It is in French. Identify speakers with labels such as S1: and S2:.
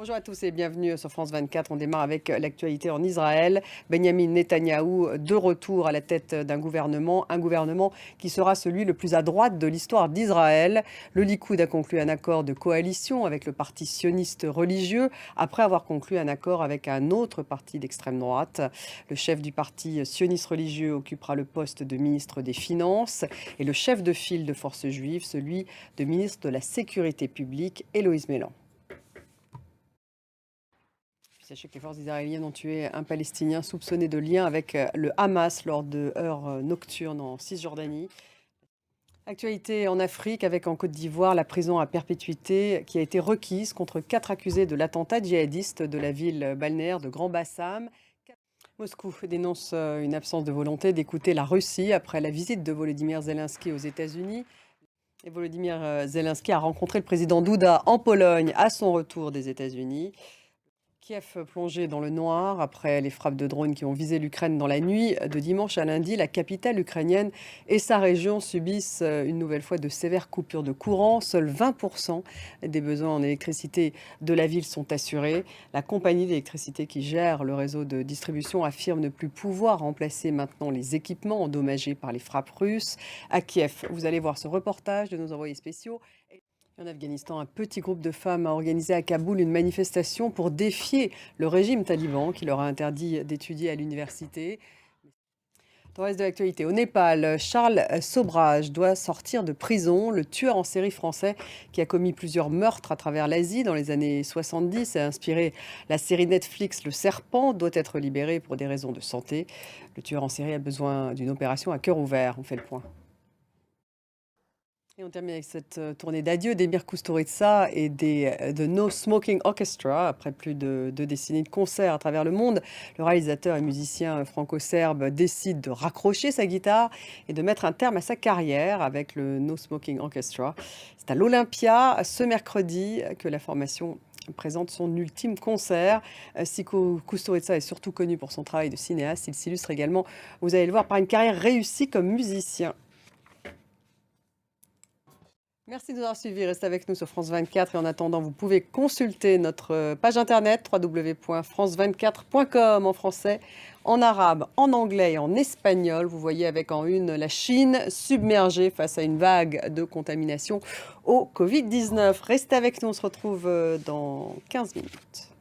S1: Bonjour à tous et bienvenue sur France 24. On démarre avec l'actualité en Israël. Benjamin Netanyahou de retour à la tête d'un gouvernement, un gouvernement qui sera celui le plus à droite de l'histoire d'Israël. Le Likoud a conclu un accord de coalition avec le parti sioniste religieux après avoir conclu un accord avec un autre parti d'extrême droite. Le chef du parti sioniste religieux occupera le poste de ministre des Finances et le chef de file de forces juives, celui de ministre de la Sécurité publique, Héloïse Mélan. Sachez que les forces israéliennes ont tué un Palestinien soupçonné de lien avec le Hamas lors de heurts nocturnes en Cisjordanie. Actualité en Afrique avec en Côte d'Ivoire la prison à perpétuité qui a été requise contre 4 accusés de l'attentat djihadiste de la ville balnéaire de Grand Bassam. Moscou dénonce une absence de volonté d'écouter la Russie après la visite de Volodymyr Zelensky aux États-Unis. Et Volodymyr Zelensky a rencontré le président Douda en Pologne à son retour des États-Unis. Kiev plongé dans le noir après les frappes de drones qui ont visé l'Ukraine dans la nuit de dimanche à lundi. La capitale ukrainienne et sa région subissent une nouvelle fois de sévères coupures de courant. Seuls 20% des besoins en électricité de la ville sont assurés. La compagnie d'électricité qui gère le réseau de distribution affirme ne plus pouvoir remplacer maintenant les équipements endommagés par les frappes russes. À Kiev, vous allez voir ce reportage de nos envoyés spéciaux. En Afghanistan, un petit groupe de femmes a organisé à Kaboul une manifestation pour défier le régime taliban qui leur a interdit d'étudier à l'université. Dans le reste de l'actualité, au Népal, Charles Sobrage doit sortir de prison. Le tueur en série français qui a commis plusieurs meurtres à travers l'Asie dans les années 70 et a inspiré la série Netflix Le Serpent doit être libéré pour des raisons de santé. Le tueur en série a besoin d'une opération à cœur ouvert. On fait le point. Et on termine avec cette tournée d'adieu d'Emir Kusturica et de No Smoking Orchestra. Après plus de 2 décennies de concerts à travers le monde, le réalisateur et musicien franco-serbe décide de raccrocher sa guitare et de mettre un terme à sa carrière avec le No Smoking Orchestra. C'est à l'Olympia ce mercredi que la formation présente son ultime concert. Siko Kusturica est surtout connu pour son travail de cinéaste. Il s'illustre également, vous allez le voir, par une carrière réussie comme musicien. Merci de nous avoir suivis. Restez avec nous sur France 24 et en attendant, vous pouvez consulter notre page internet www.france24.com en français, en arabe, en anglais et en espagnol. Vous voyez avec en une la Chine submergée face à une vague de contamination au Covid-19. Restez avec nous, on se retrouve dans 15 minutes.